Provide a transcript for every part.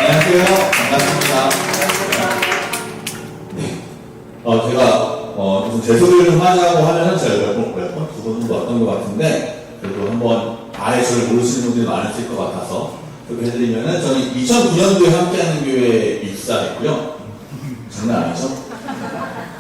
안녕하세요. 반갑습니다. 네. 제가 무슨 제 소개를 좀 하자고 하면은 제가 두 번 정도 왔던 것 같은데, 그래도 한번 아예 저를 모르시는 분들이 많으실 것 같아서 그렇게 해드리면은, 저는 2009년도에 함께하는 교회에 입사했고요. 장난 아니죠?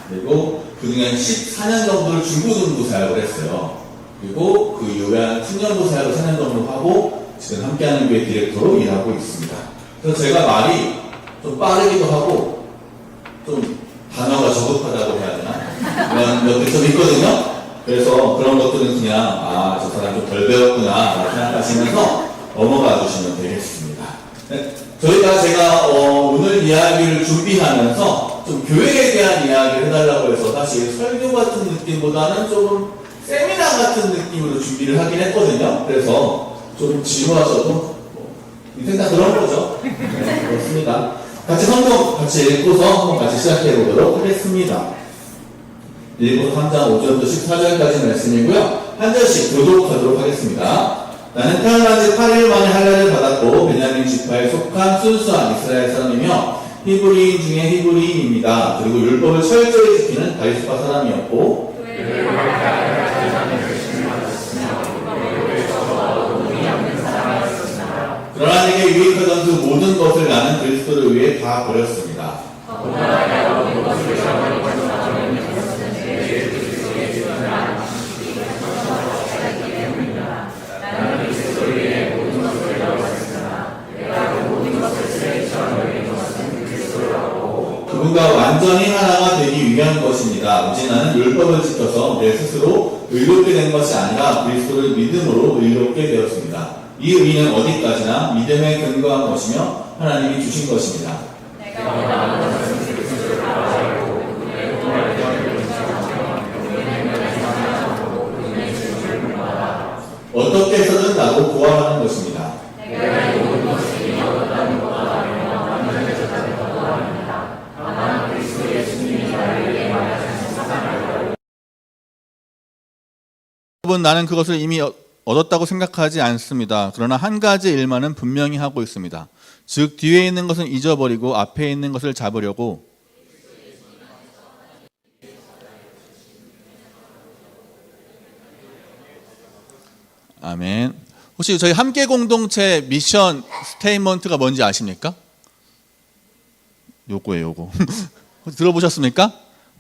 그리고 그중에 14년 정도를 중고등부 사역을 했어요. 그리고 그 이후에 한 10년도 사역을 4년 정도 하고 지금 함께하는 교회 디렉터로 일하고 있습니다. 그래서 제가 말이 좀 빠르기도 하고 좀 단어가 저급하다고 해야 되나? 그런 것들이 좀 있거든요. 그래서 그런 것들은 그냥 저 사람 좀 덜 배웠구나 생각하시면서 넘어가 주시면 되겠습니다. 네, 제가 오늘 이야기를 준비하면서 좀 교회에 대한 이야기를 해달라고 해서 사실 설교 같은 느낌보다는 조금 세미나 같은 느낌으로 준비를 하긴 했거든요. 그래서 좀 지루하셔도 인생 다 그런 거죠. 네, 그렇습니다. 같이 성경 같이 읽고서 한번 같이 시작해 보도록 하겠습니다. 1부터 3장 5절부터 14절까지 말씀이고요. 한 절씩 교독하도록 하겠습니다. 나는 태어난 지 8일 만에 할례를 받았고 베냐민 지파에 속한 순수한 이스라엘 사람이며 히브리인 중에 히브리인입니다. 그리고 율법을 철저히 지키는 다윗파 사람이었고 그러나 내게 유익하던 그 모든 것을 나는 그리스도를 위해 다 버렸습니다. 그분과 완전히 하나가 되기 위한 것입니다. 오직 나는 율법을 지켜서 내 스스로 의롭게 된 것이 아니라 그리스도를 믿음으로 의롭게 되었습니다. 이 의는 어디까지나 믿음에 근거한 것이며 하나님이 주신 것입니다. 어떻게 해서든 나도 구원하는 것입니다. 여러분, 나는 그것을 이미 얻었다고 생각하지 않습니다. 그러나 한 가지 일만은 분명히 하고 있습니다. 즉 뒤에 있는 것은 잊어버리고 앞에 있는 것을 잡으려고 아멘. 혹시 저희 함께 공동체 미션 스테이트먼트가 뭔지 아십니까? 요거예요, 요거. 혹시 들어보셨습니까?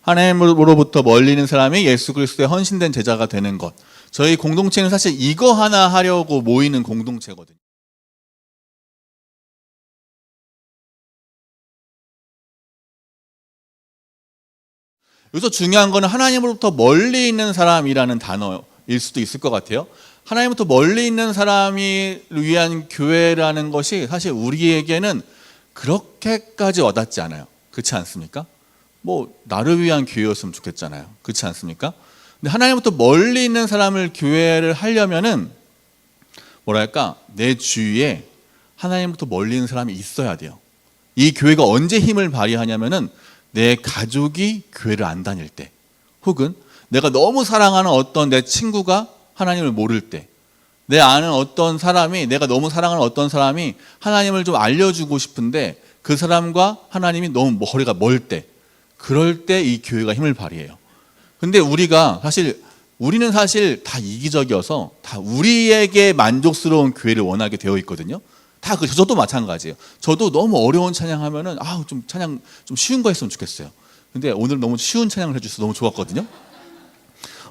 하나님으로부터 멀리 있는 사람이 예수 그리스도의 헌신된 제자가 되는 것. 저희 공동체는 사실 이거 하나 하려고 모이는 공동체거든요. 여기서 중요한 거는 하나님으로부터 멀리 있는 사람이라는 단어일 수도 있을 것 같아요. 하나님으로부터 멀리 있는 사람을 위한 교회라는 것이 사실 우리에게는 그렇게까지 와닿지 않아요. 그렇지 않습니까? 뭐 나를 위한 교회였으면 좋겠잖아요. 그렇지 않습니까? 근데 하나님부터 멀리 있는 사람을 교회를 하려면은 뭐랄까, 내 주위에 하나님부터 멀리 있는 사람이 있어야 돼요. 이 교회가 언제 힘을 발휘하냐면은 내 가족이 교회를 안 다닐 때, 혹은 내가 너무 사랑하는 어떤 내 친구가 하나님을 모를 때, 내 아는 어떤 사람이, 내가 너무 사랑하는 어떤 사람이 하나님을 좀 알려주고 싶은데 그 사람과 하나님이 너무 거리가 멀 때, 그럴 때 이 교회가 힘을 발휘해요. 근데 우리는 사실 다 이기적이어서 다 우리에게 만족스러운 교회를 원하게 되어 있거든요. 다 저도 마찬가지예요. 저도 너무 어려운 찬양하면은 좀 찬양 좀 쉬운 거 했으면 좋겠어요. 근데 오늘 너무 쉬운 찬양을 해주셔서 너무 좋았거든요.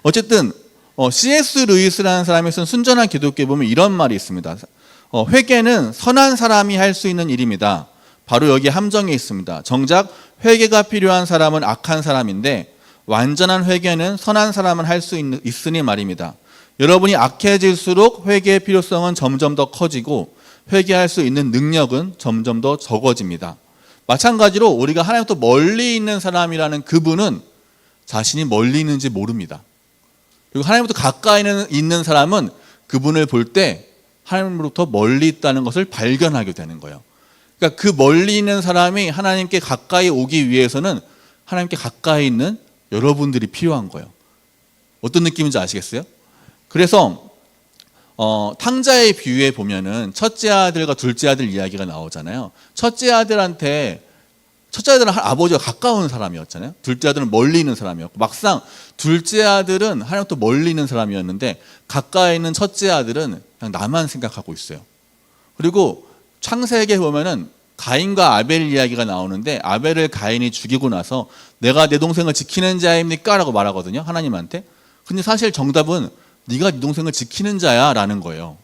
어쨌든 C.S. 루이스라는 사람이 쓴 순전한 기독교에 보면 이런 말이 있습니다. 회개는 선한 사람이 할 수 있는 일입니다. 바로 여기 함정이 있습니다. 정작 회개가 필요한 사람은 악한 사람인데 완전한 회개는 선한 사람은 할 수 있으니 말입니다. 여러분이 악해질수록 회개의 필요성은 점점 더 커지고 회개할 수 있는 능력은 점점 더 적어집니다. 마찬가지로 우리가 하나님부터 멀리 있는 사람이라는 그분은 자신이 멀리 있는지 모릅니다. 그리고 하나님부터 가까이 있는 사람은 그분을 볼 때 하나님으로부터 멀리 있다는 것을 발견하게 되는 거예요. 그러니까 그 멀리 있는 사람이 하나님께 가까이 오기 위해서는 하나님께 가까이 있는 여러분들이 필요한 거예요. 어떤 느낌인지 아시겠어요? 그래서 탕자의 비유에 보면은 첫째 아들과 둘째 아들 이야기가 나오잖아요. 첫째 아들은 아버지가 가까운 사람이었잖아요. 둘째 아들은 멀리 있는 사람이었고, 막상 둘째 아들은 하나님부터 멀리 있는 사람이었는데 가까이 있는 첫째 아들은 그냥 나만 생각하고 있어요. 그리고 창세기에 보면은 가인과 아벨 이야기가 나오는데, 아벨을 가인이 죽이고 나서 내가 내 동생을 지키는 자입니까? 라고 말하거든요, 하나님한테. 근데 사실 정답은 네가 네 동생을 지키는 자야 라는 거예요.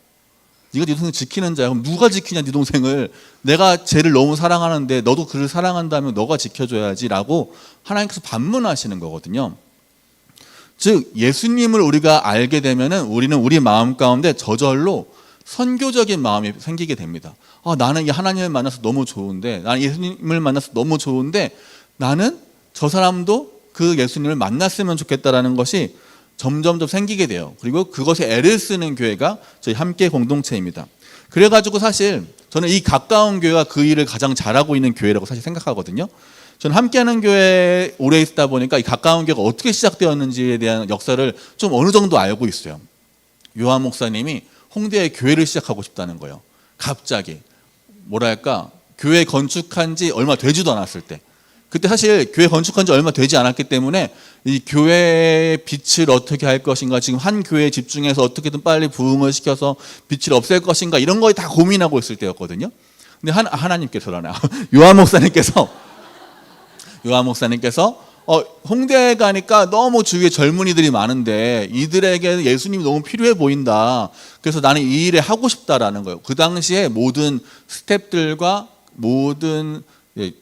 네가 네 동생을 지키는 자야. 그럼 누가 지키냐 네 동생을. 내가 쟤를 너무 사랑하는데 너도 그를 사랑한다면 너가 지켜줘야지 라고 하나님께서 반문하시는 거거든요. 즉 예수님을 우리가 알게 되면은 우리는 우리 마음 가운데 저절로 선교적인 마음이 생기게 됩니다. 나는 이 하나님을 만나서 너무 좋은데, 나는 예수님을 만나서 너무 좋은데, 나는 저 사람도 그 예수님을 만났으면 좋겠다라는 것이 점점 생기게 돼요. 그리고 그것에 애를 쓰는 교회가 저희 함께 공동체입니다. 그래가지고 사실 저는 이 가까운 교회가 그 일을 가장 잘하고 있는 교회라고 사실 생각하거든요. 저는 함께하는 교회에 오래 있다 보니까 이 가까운 교회가 어떻게 시작되었는지에 대한 역사를 좀 어느 정도 알고 있어요. 요한 목사님이 홍대에 교회를 시작하고 싶다는 거예요. 갑자기 뭐랄까, 교회 건축한 지 얼마 되지도 않았을 때, 그때 사실 교회 건축한 지 얼마 되지 않았기 때문에 이 교회의 빛을 어떻게 할 것인가, 지금 한 교회에 집중해서 어떻게든 빨리 부흥을 시켜서 빛을 없앨 것인가, 이런 거에 다 고민하고 있을 때였거든요. 근데 하나님께서라나 요한 목사님께서 홍대에 가니까 너무 주위에 젊은이들이 많은데 이들에게 예수님이 너무 필요해 보인다. 그래서 나는 이 일을 하고 싶다라는 거예요. 그 당시에 모든 스태프들과 모든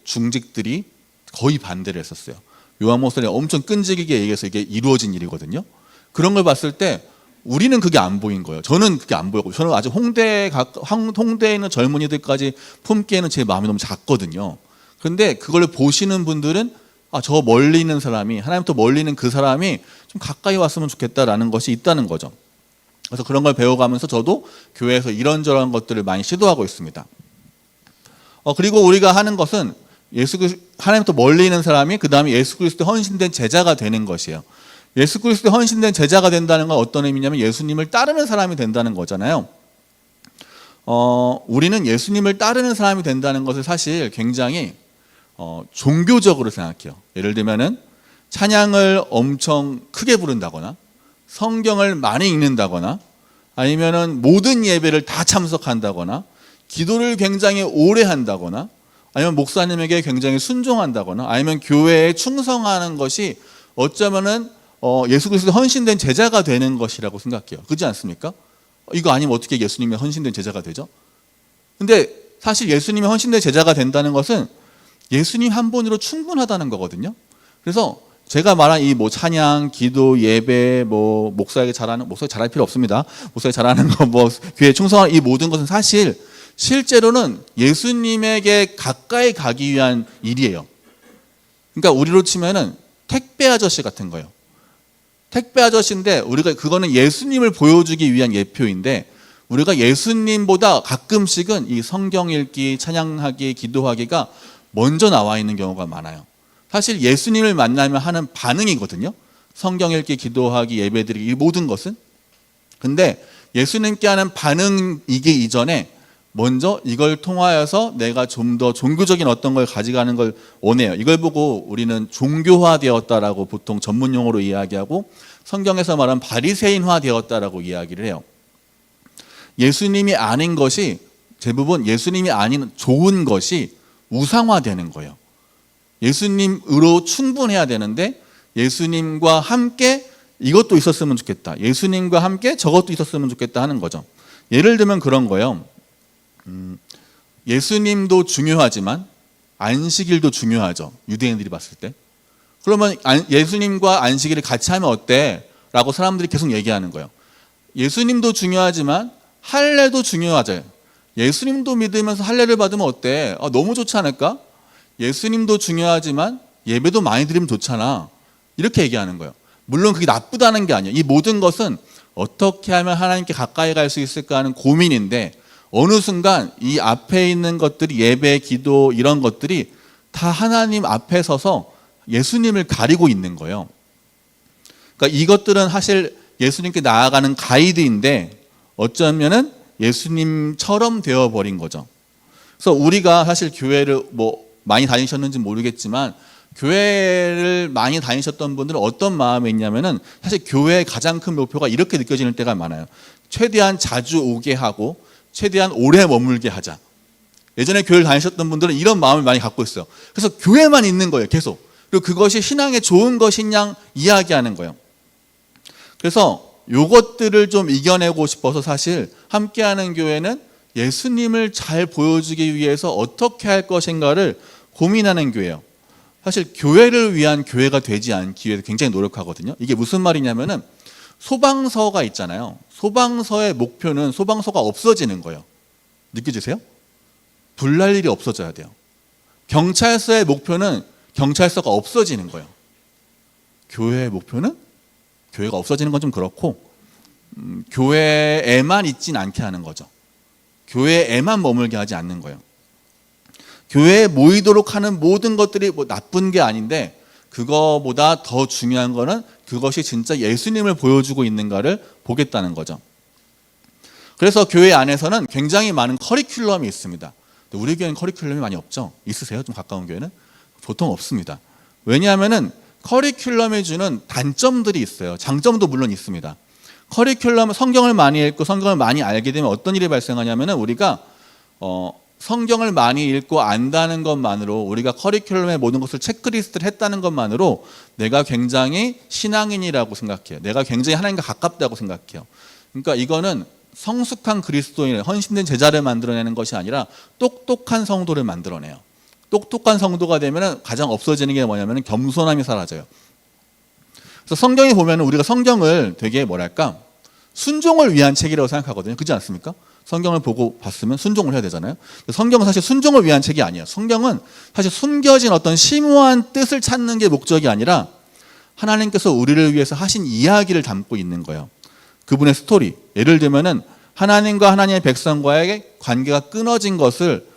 중직들이 거의 반대를 했었어요. 요한 목사님이 엄청 끈질기게 얘기해서 이게 이루어진 일이거든요. 그런 걸 봤을 때 우리는 그게 안 보인 거예요. 저는 그게 안 보였고, 저는 아직 홍대에 있는 젊은이들까지 품기에는 제 마음이 너무 작거든요. 그런데 그걸 보시는 분들은 저 멀리 있는 사람이, 하나님부터 멀리 있는 그 사람이 좀 가까이 왔으면 좋겠다라는 것이 있다는 거죠. 그래서 그런 걸 배워가면서 저도 교회에서 이런저런 것들을 많이 시도하고 있습니다. 그리고 우리가 하는 것은 하나님부터 멀리 있는 사람이 그 다음에 예수 그리스도의 헌신된 제자가 되는 것이에요. 예수 그리스도의 헌신된 제자가 된다는 건 어떤 의미냐면 예수님을 따르는 사람이 된다는 거잖아요. 우리는 예수님을 따르는 사람이 된다는 것을 사실 굉장히 종교적으로 생각해요. 예를 들면은 찬양을 엄청 크게 부른다거나, 성경을 많이 읽는다거나, 아니면은 모든 예배를 다 참석한다거나, 기도를 굉장히 오래 한다거나, 아니면 목사님에게 굉장히 순종한다거나, 아니면 교회에 충성하는 것이 어쩌면은 예수 그리스도 헌신된 제자가 되는 것이라고 생각해요. 그렇지 않습니까? 이거 아니면 어떻게 예수님의 헌신된 제자가 되죠? 근데 사실 예수님의 헌신된 제자가 된다는 것은 예수님 한 분으로 충분하다는 거거든요. 그래서 제가 말한 이 찬양, 기도, 예배, 목사에게 잘할 필요 없습니다. 목사에게 잘하는 거, 교회에 충성하는 이 모든 것은 사실 실제로는 예수님에게 가까이 가기 위한 일이에요. 그러니까 우리로 치면은 택배 아저씨 같은 거예요. 택배 아저씨인데 그거는 예수님을 보여주기 위한 예표인데, 우리가 예수님보다 가끔씩은 이 성경 읽기, 찬양하기, 기도하기가 먼저 나와 있는 경우가 많아요. 사실 예수님을 만나면 하는 반응이거든요. 성경 읽기, 기도하기, 예배드리기, 이 모든 것은. 근데 예수님께 하는 반응이기 이전에 먼저 이걸 통하여서 내가 좀 더 종교적인 어떤 걸 가져가는 걸 원해요. 이걸 보고 우리는 종교화되었다라고 보통 전문 용어로 이야기하고, 성경에서 말하는 바리새인화되었다라고 이야기를 해요. 예수님이 아닌 것이, 대부분 예수님이 아닌 좋은 것이 우상화되는 거예요. 예수님으로 충분해야 되는데 예수님과 함께 이것도 있었으면 좋겠다, 예수님과 함께 저것도 있었으면 좋겠다 하는 거죠. 예를 들면 그런 거예요. 예수님도 중요하지만 안식일도 중요하죠. 유대인들이 봤을 때. 그러면 예수님과 안식일을 같이 하면 어때? 라고 사람들이 계속 얘기하는 거예요. 예수님도 중요하지만 할례도 중요하죠. 예수님도 믿으면서 할례를 받으면 어때? 너무 좋지 않을까? 예수님도 중요하지만 예배도 많이 드리면 좋잖아. 이렇게 얘기하는 거예요. 물론 그게 나쁘다는 게 아니에요. 이 모든 것은 어떻게 하면 하나님께 가까이 갈 수 있을까 하는 고민인데, 어느 순간 이 앞에 있는 것들이, 예배, 기도, 이런 것들이 다 하나님 앞에 서서 예수님을 가리고 있는 거예요. 그러니까 이것들은 사실 예수님께 나아가는 가이드인데, 어쩌면은 예수님처럼 되어버린 거죠. 그래서 우리가 사실 교회를 뭐 많이 다니셨는지 모르겠지만 교회를 많이 다니셨던 분들은 어떤 마음이 있냐면은 사실 교회의 가장 큰 목표가 이렇게 느껴지는 때가 많아요. 최대한 자주 오게 하고 최대한 오래 머물게 하자. 예전에 교회를 다니셨던 분들은 이런 마음을 많이 갖고 있어요. 그래서 교회만 있는 거예요, 계속. 그리고 그것이 신앙에 좋은 것이냐 이야기하는 거예요. 그래서 요것들을 좀 이겨내고 싶어서 사실 함께하는 교회는 예수님을 잘 보여주기 위해서 어떻게 할 것인가를 고민하는 교회예요. 사실 교회를 위한 교회가 되지 않기 위해서 굉장히 노력하거든요. 이게 무슨 말이냐면은 소방서가 있잖아요. 소방서의 목표는 소방서가 없어지는 거예요. 느껴지세요? 불날 일이 없어져야 돼요. 경찰서의 목표는 경찰서가 없어지는 거예요. 교회의 목표는 교회가 없어지는 건 좀 그렇고 교회에만 있진 않게 하는 거죠. 교회에만 머물게 하지 않는 거예요. 교회에 모이도록 하는 모든 것들이 뭐 나쁜 게 아닌데 그거보다 더 중요한 거는 그것이 진짜 예수님을 보여주고 있는가를 보겠다는 거죠. 그래서 교회 안에서는 굉장히 많은 커리큘럼이 있습니다. 우리 교회는 커리큘럼이 많이 없죠? 있으세요? 좀 가까운 교회는? 보통 없습니다. 왜냐하면은 커리큘럼이 주는 단점들이 있어요. 장점도 물론 있습니다. 커리큘럼은 성경을 많이 읽고 성경을 많이 알게 되면 어떤 일이 발생하냐면은 우리가 성경을 많이 읽고 안다는 것만으로 우리가 커리큘럼의 모든 것을 체크리스트를 했다는 것만으로 내가 굉장히 신앙인이라고 생각해요. 내가 굉장히 하나님과 가깝다고 생각해요. 그러니까 이거는 성숙한 그리스도인을 헌신된 제자를 만들어내는 것이 아니라 똑똑한 성도를 만들어내요. 똑똑한 성도가 되면 가장 없어지는 게 뭐냐면 겸손함이 사라져요. 그래서 성경에 보면 우리가 성경을 되게 뭐랄까 순종을 위한 책이라고 생각하거든요. 그렇지 않습니까? 성경을 보고 봤으면 순종을 해야 되잖아요. 성경은 사실 순종을 위한 책이 아니에요. 성경은 사실 숨겨진 어떤 심오한 뜻을 찾는 게 목적이 아니라 하나님께서 우리를 위해서 하신 이야기를 담고 있는 거예요. 그분의 스토리. 예를 들면은 하나님과 하나님의 백성과의 관계가 끊어진 것을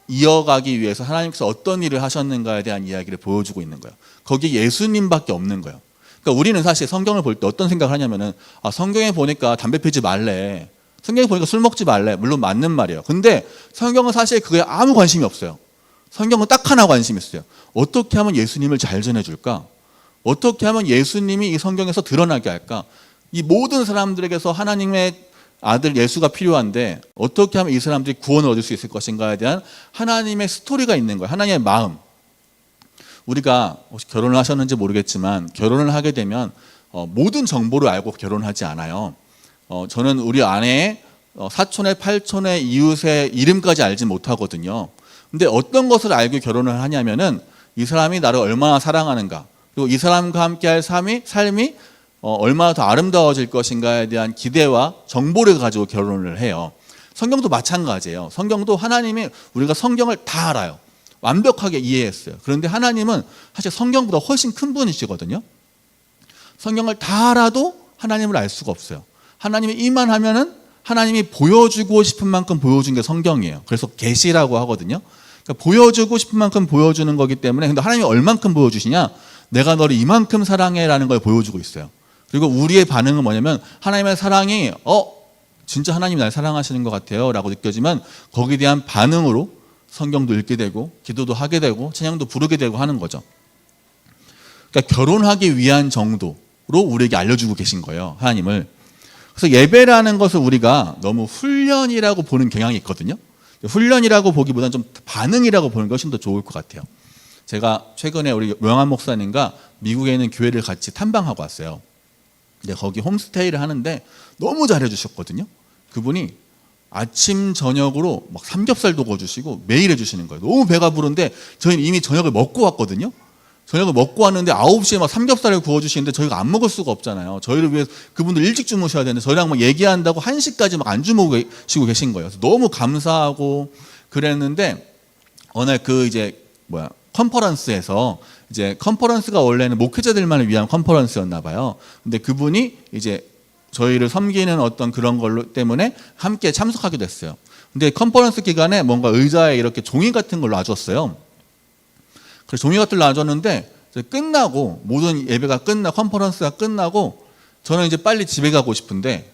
이어가기 위해서 하나님께서 어떤 일을 하셨는가에 대한 이야기를 보여주고 있는 거예요. 거기에 예수님밖에 없는 거예요. 그러니까 우리는 사실 성경을 볼 때 어떤 생각을 하냐면은 성경에 보니까 담배 피지 말래. 성경에 보니까 술 먹지 말래. 물론 맞는 말이에요. 근데 성경은 사실 그거에 아무 관심이 없어요. 성경은 딱 하나 관심이 있어요. 어떻게 하면 예수님을 잘 전해줄까? 어떻게 하면 예수님이 이 성경에서 드러나게 할까? 이 모든 사람들에게서 하나님의 아들 예수가 필요한데 어떻게 하면 이 사람들이 구원을 얻을 수 있을 것인가에 대한 하나님의 스토리가 있는 거예요. 하나님의 마음. 우리가 혹시 결혼을 하셨는지 모르겠지만 결혼을 하게 되면 모든 정보를 알고 결혼하지 않아요. 저는 우리 아내의 사촌의 팔촌의 이웃의 이름까지 알지 못하거든요. 근데 어떤 것을 알고 결혼을 하냐면은 이 사람이 나를 얼마나 사랑하는가, 그리고 이 사람과 함께할 삶이 얼마나 더 아름다워질 것인가에 대한 기대와 정보를 가지고 결혼을 해요. 성경도 마찬가지예요. 성경도 하나님이 우리가 성경을 다 알아요. 완벽하게 이해했어요. 그런데 하나님은 사실 성경보다 훨씬 큰 분이시거든요. 성경을 다 알아도 하나님을 알 수가 없어요. 하나님이 이만하면은 하나님이 보여주고 싶은 만큼 보여준 게 성경이에요. 그래서 계시라고 하거든요. 그러니까 보여주고 싶은 만큼 보여주는 거기 때문에 근데 하나님이 얼만큼 보여주시냐? 내가 너를 이만큼 사랑해라는 걸 보여주고 있어요. 그리고 우리의 반응은 뭐냐면 하나님의 사랑이 진짜 하나님이 날 사랑하시는 것 같아요 라고 느껴지면 거기에 대한 반응으로 성경도 읽게 되고 기도도 하게 되고 찬양도 부르게 되고 하는 거죠. 그러니까 결혼하기 위한 정도로 우리에게 알려주고 계신 거예요, 하나님을. 그래서 예배라는 것을 우리가 너무 훈련이라고 보는 경향이 있거든요. 훈련이라고 보기보다는 좀 반응이라고 보는 것이 더 좋을 것 같아요. 제가 최근에 우리 명한 목사님과 미국에 있는 교회를 같이 탐방하고 왔어요. 근데 거기 홈스테이를 하는데 너무 잘해주셨거든요. 그분이 아침 저녁으로 막 삼겹살도 구워주시고 매일 해주시는 거예요. 너무 배가 부른데 저희는 이미 저녁을 먹고 왔거든요. 저녁을 먹고 왔는데 9시에 막 삼겹살을 구워주시는데 저희가 안 먹을 수가 없잖아요. 저희를 위해서 그분들 일찍 주무셔야 되는데 저희랑 막 얘기한다고 1시까지 막 안 주무시고 계신 거예요. 그래서 너무 감사하고 그랬는데 어느 날 컨퍼런스에서 이제 컨퍼런스가 원래는 목회자들만을 위한 컨퍼런스였나 봐요. 근데 그분이 이제 저희를 섬기는 어떤 그런 걸로 때문에 함께 참석하게 됐어요. 근데 컨퍼런스 기간에 뭔가 의자에 이렇게 종이 같은 걸 놔줬어요. 그래서 종이 같은 걸 놔줬는데 끝나고 모든 예배가 컨퍼런스가 끝나고 저는 이제 빨리 집에 가고 싶은데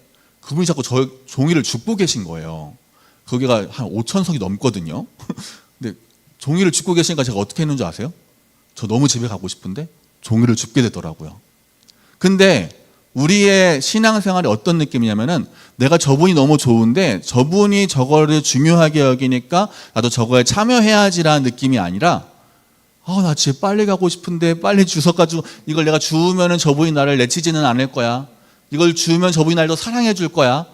그분이 자꾸 저 종이를 줍고 계신 거예요. 거기가 한 5,000석이 넘거든요. 근데 종이를 줍고 계시니까 제가 어떻게 했는 줄 아세요? 저 너무 집에 가고 싶은데 종이를 줍게 되더라고요. 근데 우리의 신앙생활이 어떤 느낌이냐면은 내가 저분이 너무 좋은데 저분이 저거를 중요하게 여기니까 나도 저거에 참여해야지라는 느낌이 아니라 나 집에 빨리 가고 싶은데 빨리 주워가지고 이걸 내가 주우면은 저분이 나를 내치지는 않을 거야. 이걸 주우면 저분이 날 더 사랑해 줄 거야.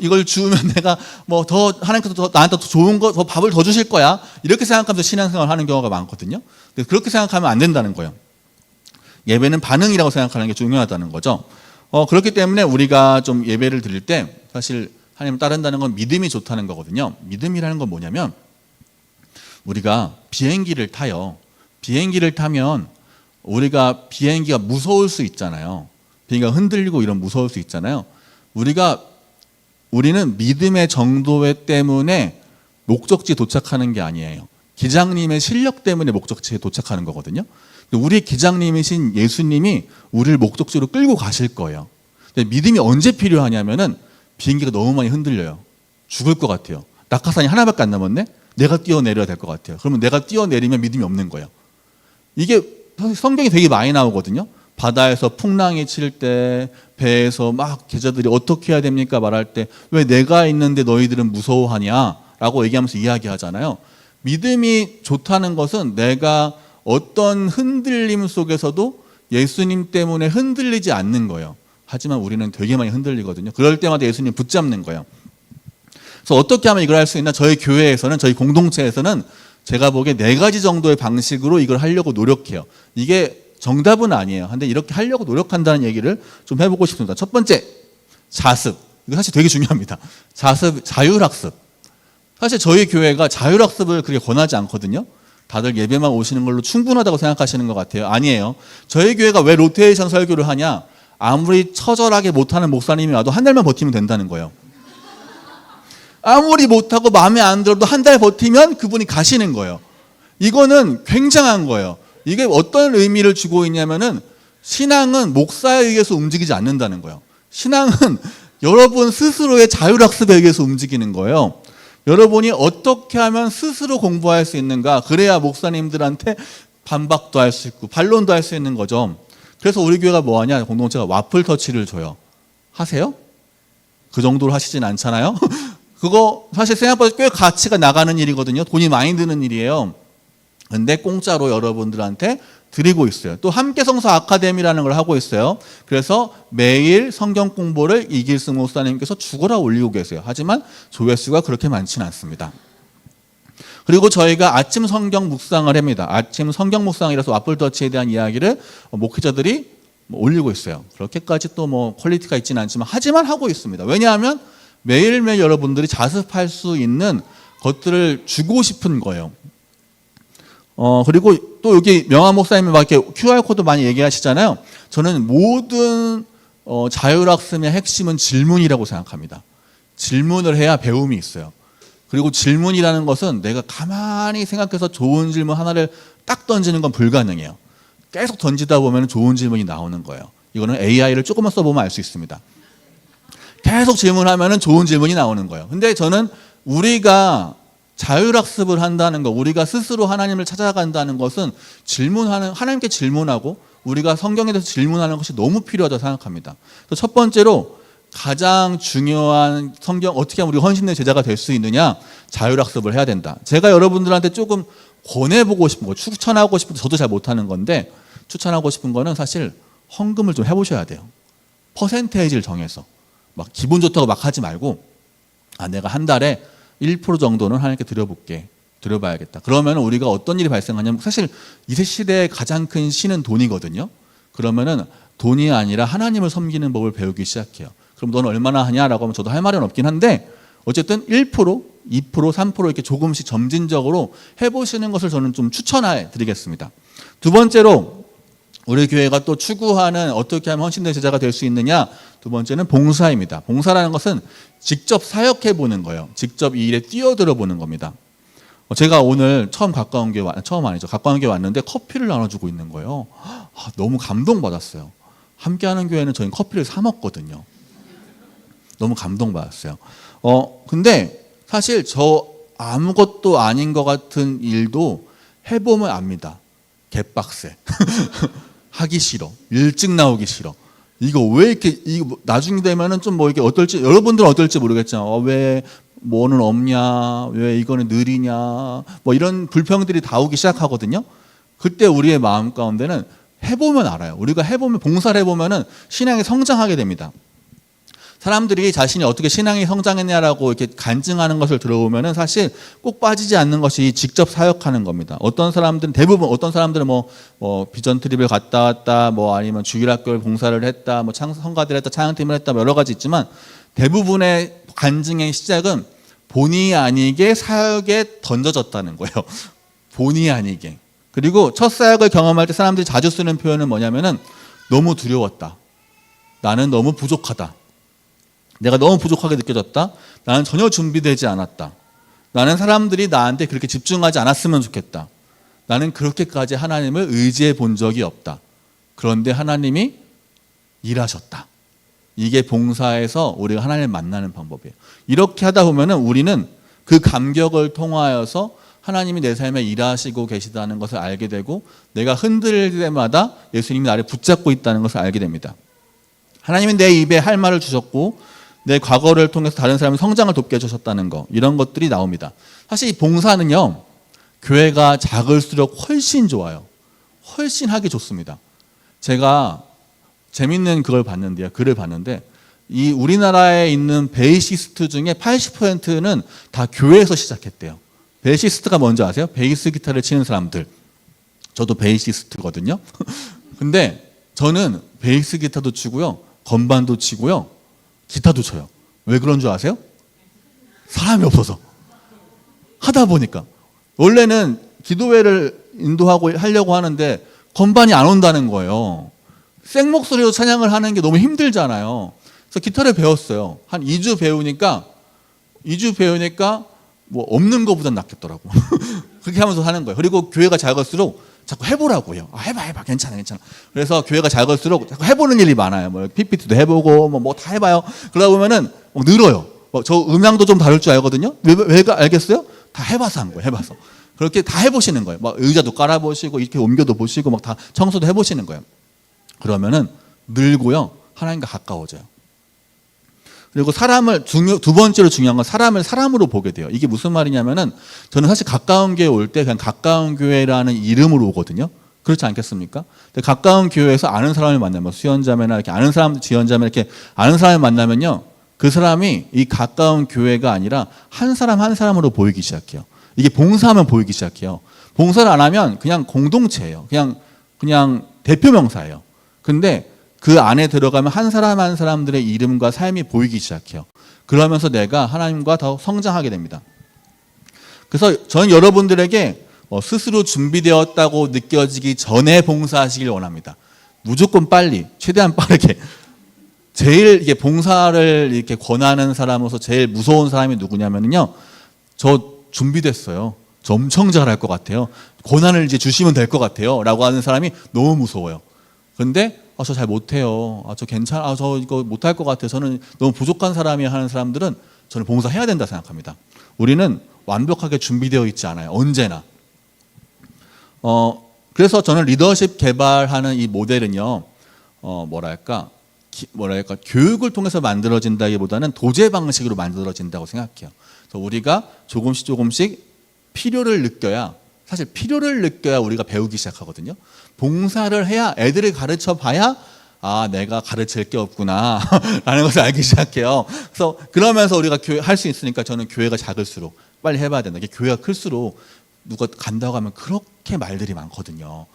이걸 주우면 내가 뭐 더 하나님께서 더 나한테 더 좋은 거, 더 밥을 더 주실 거야. 이렇게 생각하면서 신앙생활을 하는 경우가 많거든요. 근데 그렇게 생각하면 안 된다는 거예요. 예배는 반응이라고 생각하는 게 중요하다는 거죠. 그렇기 때문에 우리가 좀 예배를 드릴 때 사실 하나님을 따른다는 건 믿음이 좋다는 거거든요. 믿음이라는 건 뭐냐면 우리가 비행기를 타요. 비행기를 타면 우리가 비행기가 무서울 수 있잖아요. 비행기가 흔들리고 이런 무서울 수 있잖아요. 우리는 믿음의 정도 때문에 목적지에 도착하는 게 아니에요. 기장님의 실력 때문에 목적지에 도착하는 거거든요. 우리 기장님이신 예수님이 우리를 목적지로 끌고 가실 거예요. 근데 믿음이 언제 필요하냐면은 비행기가 너무 많이 흔들려요. 죽을 것 같아요. 낙하산이 하나밖에 안 남았네? 내가 뛰어내려야 될 것 같아요. 그러면 내가 뛰어내리면 믿음이 없는 거예요. 이게 성경이 되게 많이 나오거든요. 바다에서 풍랑이 칠 때, 배에서 막 계자들이 어떻게 해야 됩니까? 말할 때 왜 내가 있는데 너희들은 무서워하냐? 라고 얘기하면서 이야기하잖아요. 믿음이 좋다는 것은 내가 어떤 흔들림 속에서도 예수님 때문에 흔들리지 않는 거예요. 하지만 우리는 되게 많이 흔들리거든요. 그럴 때마다 예수님 붙잡는 거예요. 그래서 어떻게 하면 이걸 할 수 있나? 저희 교회에서는, 저희 공동체에서는 제가 보기에 4가지 정도의 방식으로 이걸 하려고 노력해요. 이게 정답은 아니에요. 근데 이렇게 하려고 노력한다는 얘기를 좀 해보고 싶습니다. 첫 번째, 자습. 이거 사실 되게 중요합니다. 자습, 자율학습. 사실 저희 교회가 자율학습을 그렇게 권하지 않거든요. 다들 예배만 오시는 걸로 충분하다고 생각하시는 것 같아요. 아니에요. 저희 교회가 왜 로테이션 설교를 하냐? 아무리 처절하게 못하는 목사님이 와도 한 달만 버티면 된다는 거예요. 아무리 못하고 마음에 안 들어도 한 달 버티면 그분이 가시는 거예요. 이거는 굉장한 거예요. 이게 어떤 의미를 주고 있냐면은 신앙은 목사에 의해서 움직이지 않는다는 거예요. 신앙은 여러분 스스로의 자율학습에 의해서 움직이는 거예요. 여러분이 어떻게 하면 스스로 공부할 수 있는가? 그래야 목사님들한테 반박도 할 수 있고 반론도 할 수 있는 거죠. 그래서 우리 교회가 뭐 하냐? 공동체가 와플 터치를 줘요. 하세요? 그 정도로 하시진 않잖아요. 그거 사실 생각보다 꽤 가치가 나가는 일이거든요. 돈이 많이 드는 일이에요. 근데 공짜로 여러분들한테 드리고 있어요. 또 함께 성서 아카데미라는 걸 하고 있어요. 그래서 매일 성경 공부를 이길승 목사님께서 죽어라 올리고 계세요. 하지만 조회수가 그렇게 많지는 않습니다. 그리고 저희가 아침 성경 묵상을 합니다. 아침 성경 묵상이라서 와플터치에 대한 이야기를 목회자들이 올리고 있어요. 그렇게까지 또 뭐 퀄리티가 있지는 않지만 하지만 하고 있습니다. 왜냐하면 매일매일 여러분들이 자습할 수 있는 것들을 주고 싶은 거예요. 그리고 또 여기 명화 목사님이 막 이렇게 QR코드 많이 얘기하시잖아요. 저는 모든 자율학습의 핵심은 질문이라고 생각합니다. 질문을 해야 배움이 있어요. 그리고 질문이라는 것은 내가 가만히 생각해서 좋은 질문 하나를 딱 던지는 건 불가능해요. 계속 던지다 보면 좋은 질문이 나오는 거예요. 이거는 AI를 조금만 써보면 알 수 있습니다. 계속 질문하면 좋은 질문이 나오는 거예요. 근데 저는 우리가 자율학습을 한다는 것, 우리가 스스로 하나님을 찾아간다는 것은 하나님께 질문하고 우리가 성경에 대해서 질문하는 것이 너무 필요하다고 생각합니다. 첫 번째로 가장 중요한 성경, 어떻게 하면 우리가 헌신된 제자가 될 수 있느냐? 자율학습을 해야 된다. 제가 여러분들한테 조금 권해보고 싶은 거, 추천하고 싶은데 저도 잘 못하는 건데 추천하고 싶은 거는 사실 헌금을 좀 해보셔야 돼요. 퍼센테이지를 정해서. 막 기분 좋다고 막 하지 말고 내가 한 달에 1% 정도는 하나님께 드려봐야겠다. 그러면 우리가 어떤 일이 발생하냐면 사실 이 시대의 가장 큰 신은 돈이거든요. 그러면은 돈이 아니라 하나님을 섬기는 법을 배우기 시작해요. 그럼 너는 얼마나 하냐라고 하면 저도 할 말은 없긴 한데 어쨌든 1%, 2%, 3% 이렇게 조금씩 점진적으로 해보시는 것을 저는 좀 추천해 드리겠습니다. 두 번째로 우리 교회가 또 추구하는 어떻게 하면 헌신된 제자가 될 수 있느냐? 두 번째는 봉사입니다. 봉사라는 것은 직접 사역해 보는 거예요. 직접 이 일에 뛰어들어 보는 겁니다. 제가 오늘 가까운 교회 왔는데 커피를 나눠주고 있는 거예요. 너무 감동받았어요. 함께하는 교회는 저희는 커피를 사 먹거든요. 너무 감동받았어요. 근데 사실 저 아무것도 아닌 것 같은 일도 해보면 압니다. 개빡세. 하기 싫어. 일찍 나오기 싫어. 이거 왜 이렇게, 이거 나중에 되면은 좀 뭐 이게 어떨지, 여러분들은 어떨지 모르겠지만, 왜 뭐는 없냐, 왜 이거는 느리냐, 뭐 이런 불평들이 다 오기 시작하거든요. 그때 우리의 마음 가운데는 해보면 알아요. 우리가 해보면, 봉사를 해보면은 신앙이 성장하게 됩니다. 사람들이 자신이 어떻게 신앙이 성장했냐라고 이렇게 간증하는 것을 들어보면은 사실 꼭 빠지지 않는 것이 직접 사역하는 겁니다. 어떤 사람들은, 대부분 어떤 사람들은 뭐 비전 트립을 갔다 왔다, 뭐 아니면 주일학교를 봉사를 했다, 뭐 성가대를 했다, 찬양팀을 했다, 뭐 여러 가지 있지만 대부분의 간증의 시작은 본의 아니게 사역에 던져졌다는 거예요. 본의 아니게. 그리고 첫 사역을 경험할 때 사람들이 자주 쓰는 표현은 뭐냐면은 너무 두려웠다. 나는 너무 부족하다. 내가 너무 부족하게 느껴졌다. 나는 전혀 준비되지 않았다. 나는 사람들이 나한테 그렇게 집중하지 않았으면 좋겠다. 나는 그렇게까지 하나님을 의지해 본 적이 없다. 그런데 하나님이 일하셨다. 이게 봉사에서 우리가 하나님을 만나는 방법이에요. 이렇게 하다 보면은 우리는 그 감격을 통하여서 하나님이 내 삶에 일하시고 계시다는 것을 알게 되고, 내가 흔들릴 때마다 예수님이 나를 붙잡고 있다는 것을 알게 됩니다. 하나님은 내 입에 할 말을 주셨고, 내 과거를 통해서 다른 사람의 성장을 돕게 해주셨다는 거, 이런 것들이 나옵니다. 사실 이 봉사는요, 교회가 작을수록 훨씬 좋아요. 훨씬 하기 좋습니다. 제가 재밌는 그걸 봤는데요, 글을 봤는데, 이 우리나라에 있는 베이시스트 중에 80%는 다 교회에서 시작했대요. 베이시스트가 뭔지 아세요? 베이스 기타를 치는 사람들. 저도 베이시스트거든요. 근데 저는 베이스 기타도 치고요, 건반도 치고요, 기타도 쳐요. 왜 그런 줄 아세요? 사람이 없어서. 하다 보니까. 원래는 기도회를 인도하고 하려고 하는데 건반이 안 온다는 거예요. 생목소리로 찬양을 하는 게 너무 힘들잖아요. 그래서 기타를 배웠어요. 한 2주 배우니까 뭐 없는 것보단 낫겠더라고. 그렇게 하면서 하는 거예요. 그리고 교회가 작을수록 자꾸 해보라고 해요. 해봐. 괜찮아. 그래서 교회가 작을수록 자꾸 해보는 일이 많아요. 뭐 PPT도 해보고, 뭐 다 해봐요. 그러다 보면은 늘어요. 저 음향도 좀 다룰 줄 알거든요. 왜 알겠어요? 다 해봐서 한 거예요. 해봐서. 그렇게 다 해보시는 거예요. 막 의자도 깔아보시고, 이렇게 옮겨도 보시고, 막 다 청소도 해보시는 거예요. 그러면은 늘고요, 하나님과 가까워져요. 그리고 두 번째로 중요한 건 사람을 사람으로 보게 돼요. 이게 무슨 말이냐면은, 저는 사실 가까운 교회 올 때 그냥 가까운 교회라는 이름으로 오거든요. 그렇지 않겠습니까? 근데 가까운 교회에서 아는 사람을 만나면, 수연자매나 이렇게 아는 사람, 지연자매 이렇게 아는 사람을 만나면요, 그 사람이 이 가까운 교회가 아니라 한 사람 한 사람으로 보이기 시작해요. 이게 봉사하면 보이기 시작해요. 봉사를 안 하면 그냥 공동체예요. 그냥 대표명사예요. 근데 그 안에 들어가면 한 사람 한 사람들의 이름과 삶이 보이기 시작해요. 그러면서 내가 하나님과 더 성장하게 됩니다. 그래서 저는 여러분들에게 스스로 준비되었다고 느껴지기 전에 봉사하시길 원합니다. 무조건 빨리, 최대한 빠르게. 제일 이게 봉사를 이렇게 권하는 사람으로서 제일 무서운 사람이 누구냐면요, 저 준비됐어요. 저 엄청 잘할 것 같아요. 권한을 이제 주시면 될 것 같아요. 라고 하는 사람이 너무 무서워요. 근데 저 잘 못해요. 저 괜찮아. 저 이거 못할 것 같아요. 저는 너무 부족한 사람이 하는 사람들은 저는 봉사해야 된다 생각합니다. 우리는 완벽하게 준비되어 있지 않아요. 언제나. 그래서 저는 리더십 개발하는 이 모델은요, 교육을 통해서 만들어진다기보다는 도제 방식으로 만들어진다고 생각해요. 그래서 우리가 조금씩 필요를 느껴야 우리가 배우기 시작하거든요. 봉사를 해야, 애들을 가르쳐 봐야, 내가 가르칠 게 없구나 라는 것을 알기 시작해요. 그래서 그러면서 우리가 할 수 있으니까 저는 교회가 작을수록 빨리 해봐야 된다. 교회가 클수록 누가 간다고 하면 그렇게 말들이 많거든요.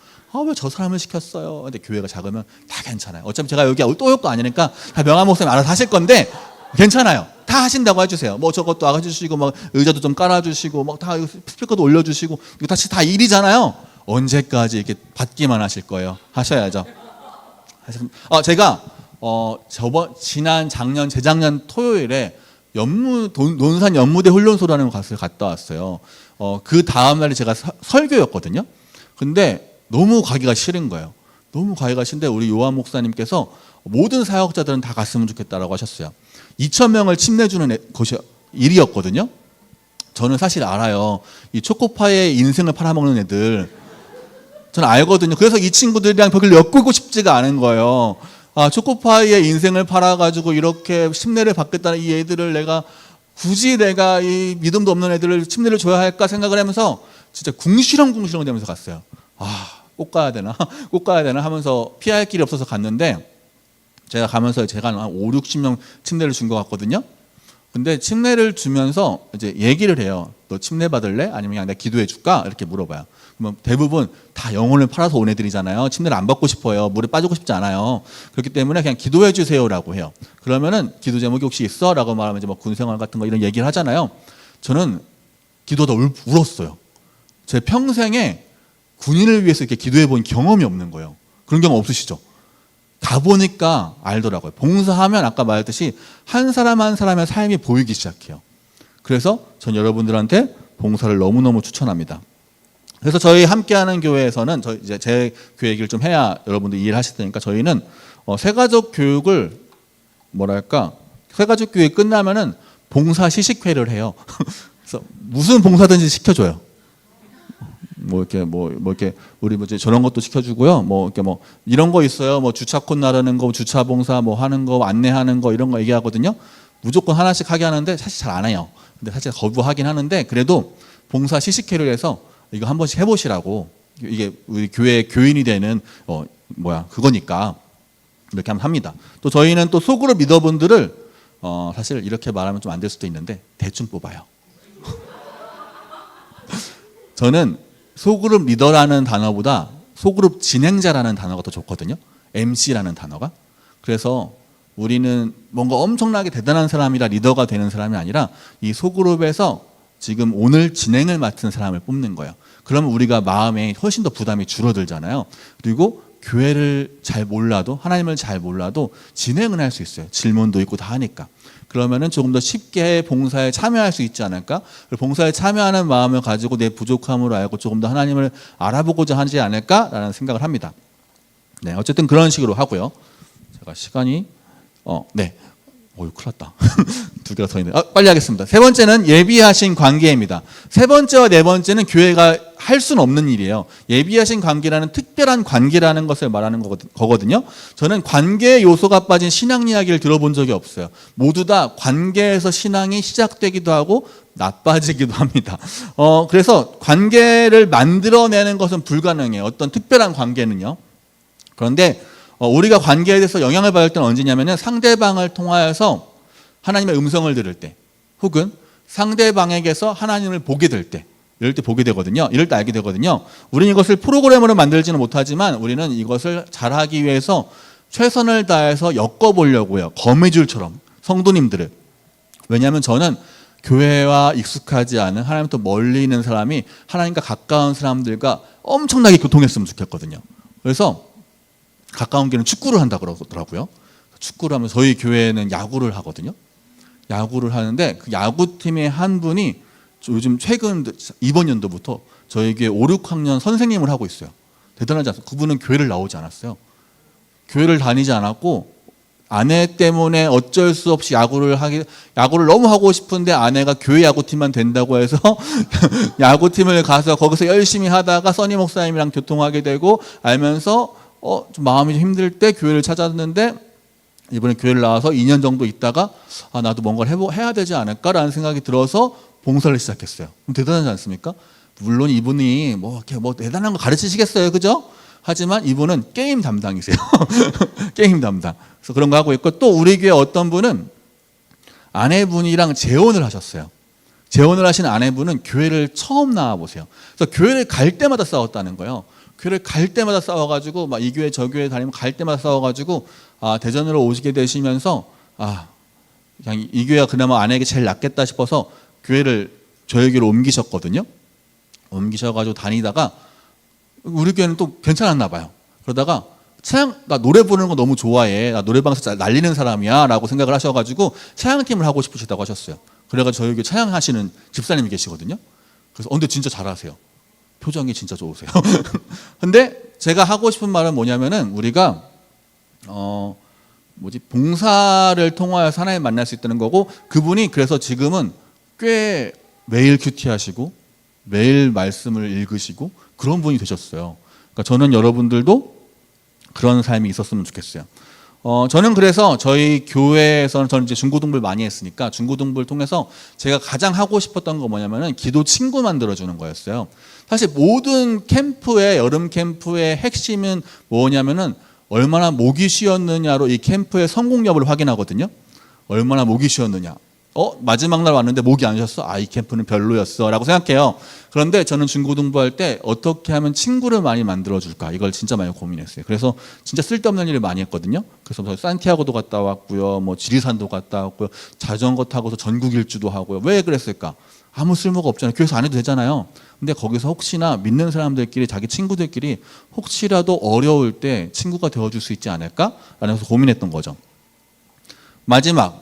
왜 저 사람을 시켰어요? 근데 교회가 작으면 다 괜찮아요. 어차피 제가 여기 또 올 거 아니니까 다 명함 목사님 알아서 하실 건데 괜찮아요. 다 하신다고 해주세요. 뭐 저것도 해주시고, 막 의자도 좀 깔아주시고, 막 다 스피커도 올려주시고, 이거 다 일이잖아요. 언제까지 이렇게 받기만 하실 거예요? 하셔야죠. 제가 재작년 토요일에 논산 연무대 훈련소라는 곳을 갔다 왔어요. 그 다음 날이 제가 설교였거든요. 근데 너무 가기가 싫은 거예요. 너무 가기가 싫은데 우리 요한 목사님께서 모든 사역자들은 다 갔으면 좋겠다라고 하셨어요. 2,000명을 침내주는 것이 일이었거든요. 저는 사실 알아요. 이 초코파이의 인생을 팔아먹는 애들. 저는 알거든요. 그래서 이 친구들이랑 벽을 엮고 싶지가 않은 거예요. 아, 초코파이의 인생을 팔아가지고 이렇게 침례를 받겠다는 이 애들을 굳이 내가 이 믿음도 없는 애들을 침례를 줘야 할까 생각을 하면서 진짜 궁시렁궁시렁 되면서 갔어요. 아, 꼭 가야 되나? 꼭 가야 되나? 하면서 피할 길이 없어서 갔는데 제가 가면서 제가 한 5, 60명 침례를 준 것 같거든요. 근데 침례를 주면서 이제 얘기를 해요. 너 침례 받을래? 아니면 그냥 내가 기도해 줄까? 이렇게 물어봐요. 그러면 대부분 다 영혼을 팔아서 온 애들이잖아요. 침례를 안 받고 싶어요. 물에 빠지고 싶지 않아요. 그렇기 때문에 그냥 기도해 주세요라고 해요. 그러면은 기도 제목이 혹시 있어? 라고 말하면 이제 뭐 군생활 같은 거 이런 얘기를 하잖아요. 저는 기도하다 울었어요. 제 평생에 군인을 위해서 이렇게 기도해 본 경험이 없는 거예요. 그런 경험 없으시죠? 가보니까 알더라고요. 봉사하면 아까 말했듯이 한 사람 한 사람의 삶이 보이기 시작해요. 그래서 전 여러분들한테 봉사를 너무너무 추천합니다. 그래서 저희 함께하는 교회에서는 이제 제 교회 얘기를 좀 해야 여러분들 이해를 하실 테니까 저희는 새가족 교육을 새가족 교육이 끝나면은 봉사 시식회를 해요. 그래서 무슨 봉사든지 시켜줘요. 이렇게 우리 저런 것도 시켜주고요. 이런 거 있어요. 주차콘 나르는 거, 주차 봉사 하는 거, 안내하는 거 이런 거 얘기하거든요. 무조건 하나씩 하게 하는데 사실 잘 안 해요. 근데 사실 거부하긴 하는데 그래도 봉사 시식회를 해서 이거 한 번씩 해보시라고 이게 우리 교회 교인이 되는 그거니까 이렇게 하면 합니다. 또 저희는 또 소그룹 리더분들을 사실 이렇게 말하면 좀 안 될 수도 있는데 대충 뽑아요. 저는 소그룹 리더라는 단어보다 소그룹 진행자라는 단어가 더 좋거든요. MC라는 단어가. 그래서 우리는 뭔가 엄청나게 대단한 사람이라 리더가 되는 사람이 아니라 이 소그룹에서 지금 오늘 진행을 맡은 사람을 뽑는 거예요. 그러면 우리가 마음에 훨씬 더 부담이 줄어들잖아요. 그리고 교회를 잘 몰라도 하나님을 잘 몰라도 진행은 할 수 있어요. 질문도 있고 다 하니까. 그러면은 조금 더 쉽게 봉사에 참여할 수 있지 않을까? 봉사에 참여하는 마음을 가지고 내 부족함을 알고 조금 더 하나님을 알아보고자 하지 않을까라는 생각을 합니다. 네, 어쨌든 그런 식으로 하고요. 제가 시간이 네. 큰일 났다. 두 개가 더 있네. 빨리 하겠습니다. 세 번째는 예비하신 관계입니다. 세 번째와 네 번째는 교회가 할 수는 없는 일이에요. 예비하신 관계라는 특별한 관계라는 것을 말하는 거거든요. 저는 관계의 요소가 빠진 신앙 이야기를 들어본 적이 없어요. 모두 다 관계에서 신앙이 시작되기도 하고 나빠지기도 합니다. 그래서 관계를 만들어내는 것은 불가능해요. 어떤 특별한 관계는요. 그런데 우리가 관계에 대해서 영향을 받을 때는 언제냐면은 상대방을 통하여서 하나님의 음성을 들을 때 혹은 상대방에게서 하나님을 보게 될 때 이럴 때 보게 되거든요. 이럴 때 알게 되거든요. 우리는 이것을 프로그램으로 만들지는 못하지만 우리는 이것을 잘하기 위해서 최선을 다해서 엮어보려고 해요. 거미줄처럼 성도님들을. 왜냐하면 저는 교회와 익숙하지 않은 하나님부터 멀리 있는 사람이 하나님과 가까운 사람들과 엄청나게 교통했으면 좋겠거든요. 그래서 가까운 길은 축구를 한다 그러더라고요. 축구를 하면 저희 교회는 야구를 하거든요. 야구를 하는데 그 야구팀의 한 분이 요즘 최근 이번 연도부터 저희 교회 5, 6학년 선생님을 하고 있어요. 대단하지 않습니까? 그분은 교회를 나오지 않았어요. 교회를 다니지 않았고 아내 때문에 어쩔 수 없이 야구를 너무 하고 싶은데 아내가 교회 야구팀만 된다고 해서 야구팀을 가서 거기서 열심히 하다가 써니 목사님이랑 교통하게 되고 알면서 좀 마음이 좀 힘들 때 교회를 찾았는데 이번에 교회를 나와서 2년 정도 있다가 나도 뭔가를 해야 되지 않을까라는 생각이 들어서 봉사를 시작했어요. 그럼 대단하지 않습니까? 물론 이분이 이렇게 대단한 거 가르치시겠어요, 그죠? 하지만 이분은 게임 담당이세요. 게임 담당. 그래서 그런 거 하고 있고 또 우리 교회 어떤 분은 아내분이랑 재혼을 하셨어요. 재혼을 하신 아내분은 교회를 처음 나와보세요. 그래서 교회를 갈 때마다 싸웠다는 거예요. 교회를 갈 때마다 싸워가지고 이 교회 저 교회 다니면 갈 때마다 싸워가지고 대전으로 오시게 되시면서 그냥 이 교회가 그나마 아내에게 제일 낫겠다 싶어서 교회를 저희 교회로 옮기셨거든요. 옮기셔가지고 다니다가 우리 교회는 또 괜찮았나 봐요. 그러다가 나 노래 부르는 거 너무 좋아해. 나 노래방에서 날리는 사람이야 라고 생각을 하셔가지고 찬양팀을 하고 싶으시다고 하셨어요. 그래가지고 저희 교회 찬양하시는 집사님이 계시거든요. 그래서 근데 진짜 잘하세요. 표정이 진짜 좋으세요. 근데 제가 하고 싶은 말은 뭐냐면은 우리가 봉사를 통하여서 하나님 만날 수 있다는 거고, 그분이 그래서 지금은 꽤 매일 큐티하시고 매일 말씀을 읽으시고 그런 분이 되셨어요. 그러니까 저는 여러분들도 그런 삶이 있었으면 좋겠어요. 저는 그래서 저희 교회에서는 저는 이제 중고등부를 많이 했으니까 중고등부를 통해서 제가 가장 하고 싶었던 거 뭐냐면은 기도 친구 만들어주는 거였어요. 사실 모든 캠프의 여름 캠프의 핵심은 뭐냐면은 얼마나 목이 쉬었느냐로 이 캠프의 성공 여부를 확인하거든요. 얼마나 목이 쉬었느냐. 마지막 날 왔는데 목이 안 쉬었어? 이 캠프는 별로였어 라고 생각해요. 그런데 저는 중고등부 할 때 어떻게 하면 친구를 많이 만들어줄까, 이걸 진짜 많이 고민했어요. 그래서 진짜 쓸데없는 일을 많이 했거든요. 그래서 저 산티아고도 갔다 왔고요, 뭐 지리산도 갔다 왔고요, 자전거 타고서 전국 일주도 하고요. 왜 그랬을까? 아무 쓸모가 없잖아요. 교회에서 안 해도 되잖아요. 근데 거기서 혹시나 믿는 사람들끼리, 자기 친구들끼리 혹시라도 어려울 때 친구가 되어줄 수 있지 않을까라는 서 고민했던 거죠. 마지막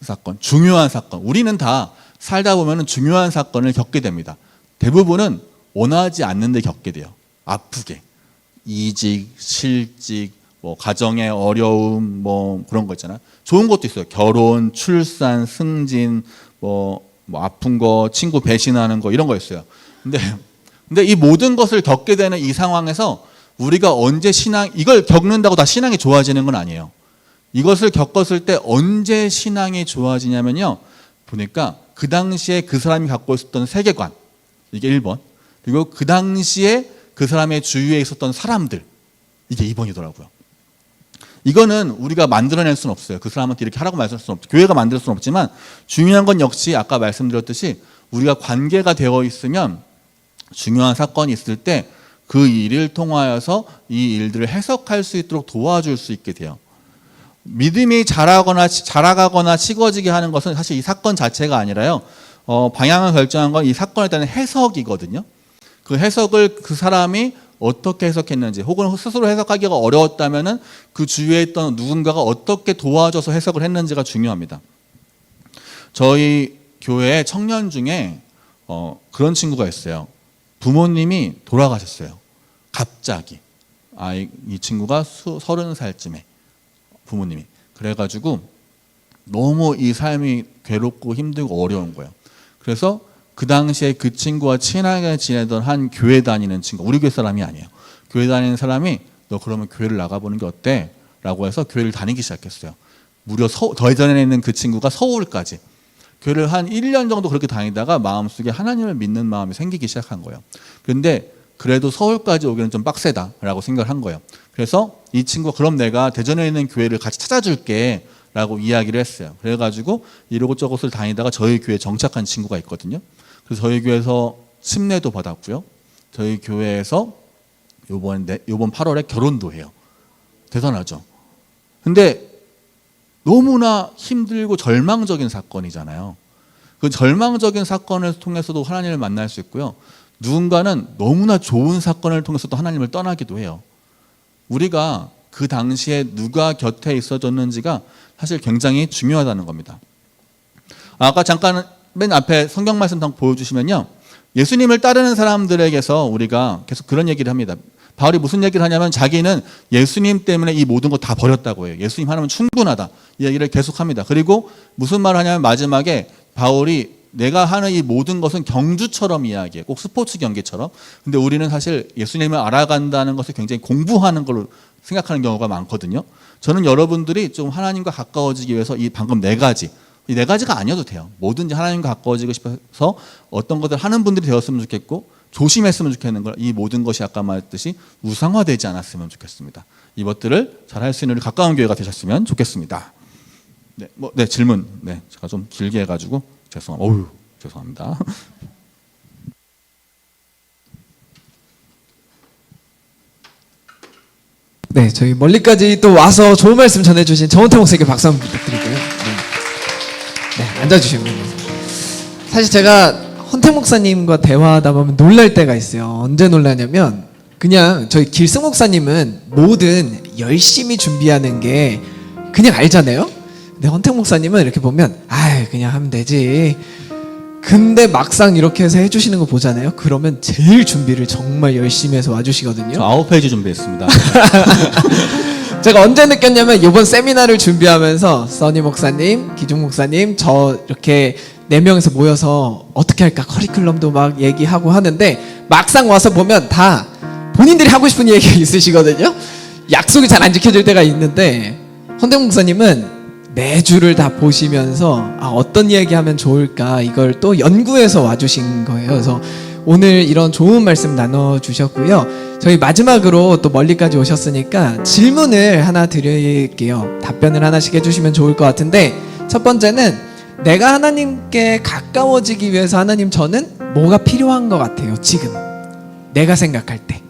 사건, 중요한 사건. 우리는 다 살다 보면 중요한 사건을 겪게 됩니다. 대부분은 원하지 않는데 겪게 돼요. 아프게. 이직, 실직, 뭐 가정의 어려움, 뭐 그런 거 있잖아요. 좋은 것도 있어요. 결혼, 출산, 승진, 뭐 아픈 거, 친구 배신하는 거, 이런 거 있어요. 근데 이 모든 것을 겪게 되는 이 상황에서 우리가 언제 이걸 겪는다고 다 신앙이 좋아지는 건 아니에요. 이것을 겪었을 때 언제 신앙이 좋아지냐면요, 보니까 그 당시에 그 사람이 갖고 있었던 세계관, 이게 1번, 그리고 그 당시에 그 사람의 주위에 있었던 사람들, 이게 2번이더라고요. 이거는 우리가 만들어낼 수는 없어요. 그 사람한테 이렇게 하라고 말씀할 수는 없죠. 교회가 만들 수는 없지만 중요한 건 역시 아까 말씀드렸듯이 우리가 관계가 되어 있으면 중요한 사건이 있을 때 그 일을 통하여서 이 일들을 해석할 수 있도록 도와줄 수 있게 돼요. 믿음이 자라가거나 식어지게 하는 것은 사실 이 사건 자체가 아니라요, 방향을 결정한 건 이 사건에 대한 해석이거든요. 그 해석을 그 사람이 어떻게 해석했는지, 혹은 스스로 해석하기가 어려웠다면은 그 주위에 있던 누군가가 어떻게 도와줘서 해석을 했는지가 중요합니다. 저희 교회에 청년 중에 그런 친구가 있어요. 부모님이 돌아가셨어요. 갑자기. 이 친구가 30살쯤에 부모님이. 그래가지고 너무 이 삶이 괴롭고 힘들고 어려운 거예요. 그래서 그 당시에 그 친구와 친하게 지내던 한 교회 다니는 친구, 우리 교회 사람이 아니에요. 교회 다니는 사람이 너 그러면 교회를 나가보는 게 어때? 라고 해서 교회를 다니기 시작했어요. 무려 더 예전에 있는 그 친구가 서울까지. 교회를 한 1년 정도 그렇게 다니다가 마음속에 하나님을 믿는 마음이 생기기 시작한 거예요. 그런데 그래도 서울까지 오기는 좀 빡세다라고 생각을 한 거예요. 그래서 이 친구가 그럼 내가 대전에 있는 교회를 같이 찾아줄게 라고 이야기를 했어요. 그래가지고 이곳저곳을 다니다가 저희 교회에 정착한 친구가 있거든요. 그래서 저희 교회에서 침례도 받았고요. 저희 교회에서 요번 8월에 결혼도 해요. 대단하죠. 근데 너무나 힘들고 절망적인 사건이잖아요. 그 절망적인 사건을 통해서도 하나님을 만날 수 있고요. 누군가는 너무나 좋은 사건을 통해서도 하나님을 떠나기도 해요. 우리가 그 당시에 누가 곁에 있어줬는지가 사실 굉장히 중요하다는 겁니다. 아까 잠깐 맨 앞에 성경 말씀 보여주시면요, 예수님을 따르는 사람들에게서 우리가 계속 그런 얘기를 합니다. 바울이 무슨 얘기를 하냐면 자기는 예수님 때문에 이 모든 거 다 버렸다고 해요. 예수님 하나면 충분하다, 이 얘기를 계속합니다. 그리고 무슨 말을 하냐면 마지막에 바울이 내가 하는 이 모든 것은 경주처럼 이야기해, 꼭 스포츠 경기처럼. 근데 우리는 사실 예수님을 알아간다는 것을 굉장히 공부하는 걸로 생각하는 경우가 많거든요. 저는 여러분들이 좀 하나님과 가까워지기 위해서 이 방금 이 네 가지가 아니어도 돼요. 뭐든지 하나님과 가까워지고 싶어서 어떤 것을 하는 분들이 되었으면 좋겠고, 조심했으면 좋겠는 걸, 이 모든 것이 아까 말했듯이 우상화되지 않았으면 좋겠습니다. 이것들을 잘 할 수 있는 가까운 교회가 되셨으면 좋겠습니다. 네, 질문. 네, 제가 좀 길게 해가지고 죄송합니다. 네, 저희 멀리까지 또 와서 좋은 말씀 전해주신 정원태 목사님께 박수 한번 부탁드릴게요. 네, 앉아주시면 됩니다. 사실 제가 헌태 목사님과 대화하다 보면 놀랄 때가 있어요. 언제 놀라냐면 그냥 저희 길승 목사님은 뭐든 열심히 준비하는 게 그냥 알잖아요. 근데 헌태 목사님은 이렇게 보면 그냥 하면 되지. 근데 막상 이렇게 해서 해주시는 거 보잖아요. 그러면 제일 준비를 정말 열심히 해서 와주시거든요. 저 9페이지 준비했습니다. 제가 언제 느꼈냐면 이번 세미나를 준비하면서 써니 목사님, 기중 목사님, 저 이렇게 4명이서 모여서 어떻게 할까 커리큘럼도 막 얘기하고 하는데 막상 와서 보면 다 본인들이 하고 싶은 얘기가 있으시거든요. 약속이 잘 안 지켜질 때가 있는데 헌정 목사님은 매주를 다 보시면서 어떤 얘기하면 좋을까 이걸 또 연구해서 와주신 거예요. 그래서 오늘 이런 좋은 말씀 나눠주셨고요. 저희 마지막으로 또 멀리까지 오셨으니까 질문을 하나 드릴게요. 답변을 하나씩 해주시면 좋을 것 같은데 첫 번째는 내가 하나님께 가까워지기 위해서 하나님 저는 뭐가 필요한 것 같아요. 지금 내가 생각할 때,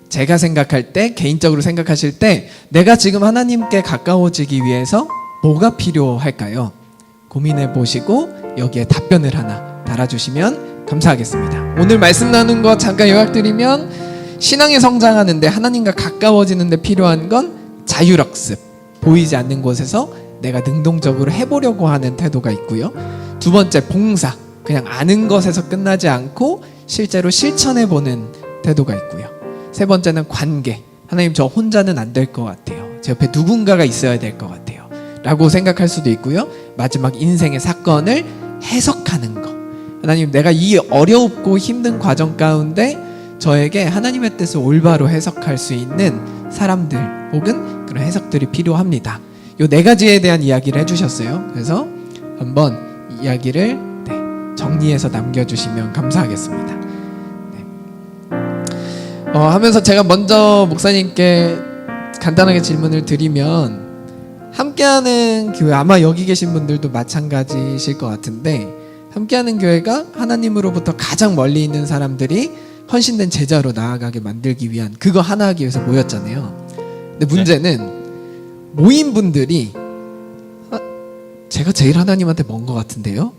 제가 생각할 때, 개인적으로 생각하실 때 내가 지금 하나님께 가까워지기 위해서 뭐가 필요할까요? 고민해 보시고 여기에 답변을 하나 달아주시면 감사하겠습니다. 오늘 말씀 나눈 거 잠깐 요약드리면 신앙이 성장하는데 하나님과 가까워지는데 필요한 건 자율학습, 보이지 않는 곳에서 내가 능동적으로 해보려고 하는 태도가 있고요. 두 번째 봉사, 그냥 아는 것에서 끝나지 않고 실제로 실천해보는 태도가 있고요. 세 번째는 관계, 하나님 저 혼자는 안 될 것 같아요. 제 옆에 누군가가 있어야 될 것 같아요 라고 생각할 수도 있고요. 마지막 인생의 사건을 해석하는 거, 하나님 내가 이 어렵고 힘든 과정 가운데 저에게 하나님의 뜻을 올바로 해석할 수 있는 사람들 혹은 그런 해석들이 필요합니다. 요 4가지에 대한 이야기를 해주셨어요. 그래서 한번 이야기를 정리해서 남겨주시면 감사하겠습니다. 하면서 제가 먼저 목사님께 간단하게 질문을 드리면, 함께하는 교회, 아마 여기 계신 분들도 마찬가지실 것 같은데 함께하는 교회가 하나님으로부터 가장 멀리 있는 사람들이 헌신된 제자로 나아가게 만들기 위한 그거 하나 하기 위해서 모였잖아요. 근데 문제는 모인 분들이 제가 제일 하나님한테 먼 것 같은데요?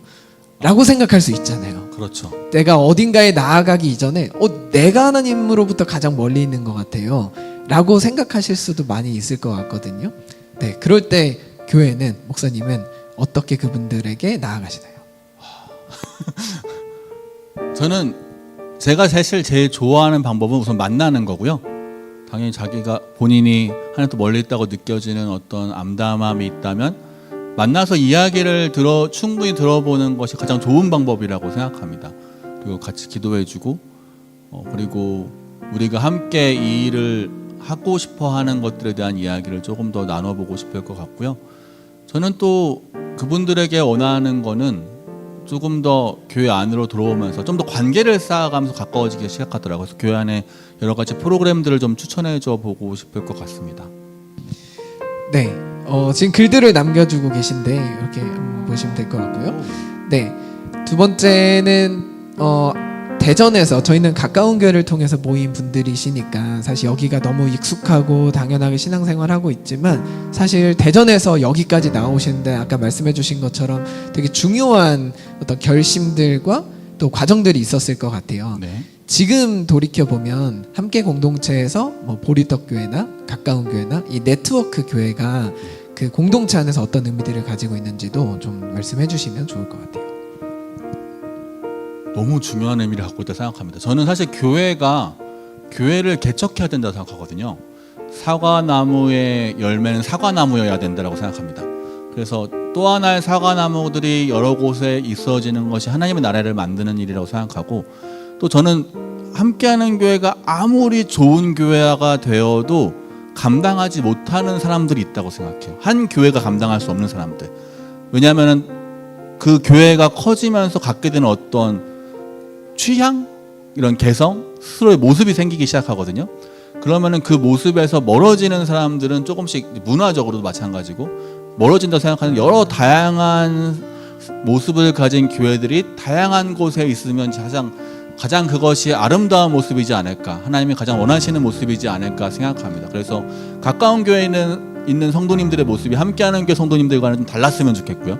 라고 생각할 수 있잖아요. 그렇죠. 내가 어딘가에 나아가기 이전에 내가 하나님으로부터 가장 멀리 있는 것 같아요 라고 생각하실 수도 많이 있을 것 같거든요. 네, 그럴 때 교회는, 목사님은 어떻게 그분들에게 나아가시나요? 저는 제가 사실 제일 좋아하는 방법은 우선 만나는 거고요. 당연히 자기가 본인이 하나님도 멀리 있다고 느껴지는 어떤 암담함이 있다면 만나서 이야기를 충분히 들어보는 것이 가장 좋은 방법이라고 생각합니다. 그리고 같이 기도해주고 그리고 우리가 함께 이 일을 하고 싶어 하는 것들에 대한 이야기를 조금 더 나눠보고 싶을 것 같고요. 저는 또 그분들에게 원하는 거는 조금 더 교회 안으로 들어오면서 좀 더 관계를 쌓아가면서 가까워지기 시작하더라고요. 그래서 교회 안에 여러 가지 프로그램들을 좀 추천해줘 보고 싶을 것 같습니다. 네, 지금 글들을 남겨주고 계신데 이렇게 한번 보시면 될 것 같고요. 네, 두 번째는 대전에서 저희는 가까운 교회를 통해서 모인 분들이시니까 사실 여기가 너무 익숙하고 당연하게 신앙생활하고 있지만 사실 대전에서 여기까지 나오시는데 아까 말씀해 주신 것처럼 되게 중요한 어떤 결심들과 또 과정들이 있었을 것 같아요. 네. 지금 돌이켜보면 함께 공동체에서 보리떡교회나 가까운 교회나 이 네트워크 교회가 그 공동체 안에서 어떤 의미들을 가지고 있는지도 좀 말씀해 주시면 좋을 것 같아요. 너무 중요한 의미를 갖고 있다고 생각합니다. 저는 사실 교회를 개척해야 된다고 생각하거든요. 사과나무의 열매는 사과나무여야 된다고 생각합니다. 그래서 또 하나의 사과나무들이 여러 곳에 있어지는 것이 하나님의 나라를 만드는 일이라고 생각하고, 또 저는 함께하는 교회가 아무리 좋은 교회가 되어도 감당하지 못하는 사람들이 있다고 생각해요. 한 교회가 감당할 수 없는 사람들. 왜냐하면 그 교회가 커지면서 갖게 되는 어떤 취향, 이런 개성, 스스로의 모습이 생기기 시작하거든요. 그러면은 그 모습에서 멀어지는 사람들은 조금씩 문화적으로도 마찬가지고 멀어진다고 생각하는 여러 다양한 모습을 가진 교회들이 다양한 곳에 있으면 가장 그것이 아름다운 모습이지 않을까, 하나님이 가장 원하시는 모습이지 않을까 생각합니다. 그래서 가까운 교회에 있는 성도님들의 모습이 함께하는 교회 성도님들과는 좀 달랐으면 좋겠고요.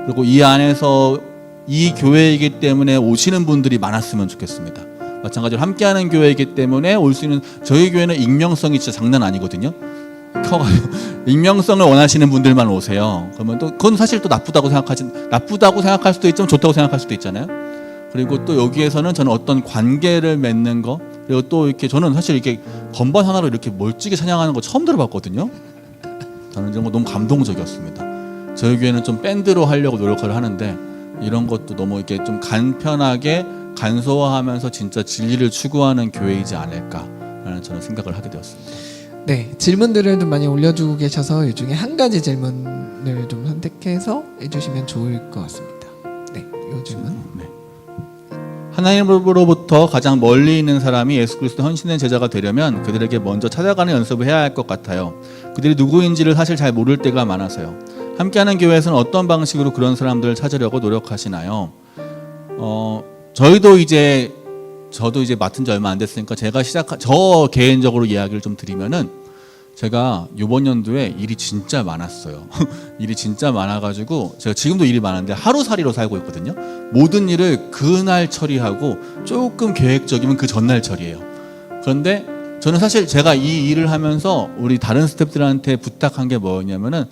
그리고 이 안에서 이 교회이기 때문에 오시는 분들이 많았으면 좋겠습니다. 마찬가지로 함께하는 교회이기 때문에 올 수 있는, 저희 교회는 익명성이 진짜 장난 아니거든요. 익명성을 원하시는 분들만 오세요. 그러면 또 그건 사실 또 나쁘다고 생각할 수도 있지만 좋다고 생각할 수도 있잖아요. 그리고 또 여기에서는 저는 어떤 관계를 맺는 거, 그리고 또 이렇게 저는 사실 이렇게 건반 하나로 이렇게 멀찍이 찬양하는 거 처음 들어봤거든요. 저는 이런 거 너무 감동적이었습니다. 저희 교회는 좀 밴드로 하려고 노력을 하는데 이런 것도 너무 이렇게 좀 간편하게 간소화하면서 진짜 진리를 추구하는 교회이지 않을까라는 저는 생각을 하게 되었습니다. 네, 질문들을 좀 많이 올려주고 계셔서 이 중에 한 가지 질문을 좀 선택해서 해주시면 좋을 것 같습니다. 네, 이 질문. 네. 하나님으로부터 가장 멀리 있는 사람이 예수 그리스도 헌신된 제자가 되려면 그들에게 먼저 찾아가는 연습을 해야 할 것 같아요. 그들이 누구인지를 사실 잘 모를 때가 많아서요. 함께하는 교회에서는 어떤 방식으로 그런 사람들을 찾으려고 노력하시나요? 저도 이제 맡은 지 얼마 안 됐으니까 저 개인적으로 이야기를 좀 드리면은 제가 이번 연도에 일이 진짜 많았어요. 일이 진짜 많아가지고 제가 지금도 일이 많은데 하루살이로 살고 있거든요. 모든 일을 그날 처리하고 조금 계획적이면 그 전날 처리해요. 그런데 저는 사실 제가 이 일을 하면서 우리 다른 스태프들한테 부탁한 게 뭐였냐면은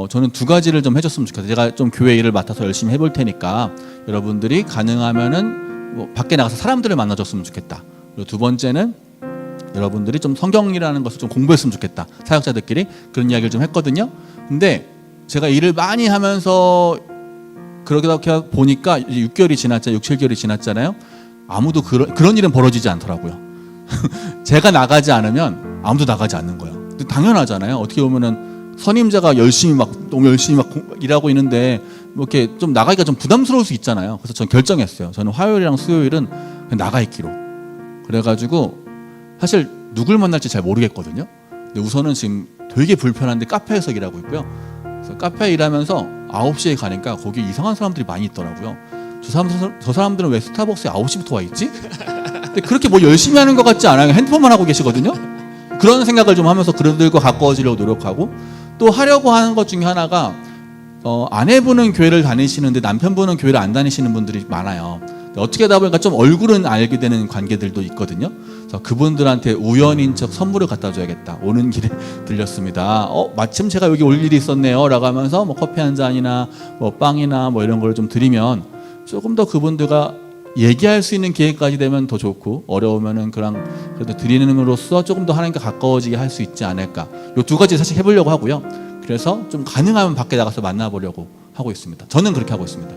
저는 두 가지를 좀 해줬으면 좋겠어요. 제가 좀 교회 일을 맡아서 열심히 해볼 테니까 여러분들이 가능하면은 뭐 밖에 나가서 사람들을 만나줬으면 좋겠다. 그리고 두 번째는 여러분들이 좀 성경이라는 것을 좀 공부했으면 좋겠다. 사역자들끼리 그런 이야기를 좀 했거든요. 근데 제가 일을 많이 하면서 그렇게 보니까 이제 6개월이 지났잖아요. 6, 7개월이 지났잖아요. 아무도 그런 일은 벌어지지 않더라고요. 제가 나가지 않으면 아무도 나가지 않는 거예요. 당연하잖아요. 어떻게 보면은 선임자가 너무 열심히 막 일하고 있는데 뭐 이렇게 좀 나가기가 좀 부담스러울 수 있잖아요. 그래서 전 결정했어요. 저는 화요일이랑 수요일은 그냥 나가 있기로. 그래가지고 사실 누굴 만날지 잘 모르겠거든요. 근데 우선은 지금 되게 불편한데 카페에서 일하고 있고요. 그래서 카페에 일하면서 9시에 가니까 거기 이상한 사람들이 많이 있더라고요. 저 사람들은 왜 스타벅스에 9시부터 와 있지? 근데 그렇게 뭐 열심히 하는 것 같지 않아요. 핸드폰만 하고 계시거든요. 그런 생각을 좀 하면서 그들과 가까워지려고 노력하고 또 하려고 하는 것 중에 하나가 아내분은 교회를 다니시는데 남편분은 교회를 안 다니시는 분들이 많아요. 어떻게 하다 보니까 좀 얼굴은 알게 되는 관계들도 있거든요. 그래서 그분들한테 우연인 척 선물을 갖다 줘야겠다. 오는 길에 들렸습니다. 마침 제가 여기 올 일이 있었네요. 라고 하면서 뭐 커피 한 잔이나 뭐 빵이나 뭐 이런 걸 좀 드리면 조금 더 그분들과 얘기할 수 있는 기회까지 되면 더 좋고 어려우면은 그래도 드리는으로써 조금 더 하나님과 가까워지게 할 수 있지 않을까. 요 두 가지 사실 해보려고 하고요. 그래서 좀 가능하면 밖에 나가서 만나보려고 하고 있습니다. 저는 그렇게 하고 있습니다.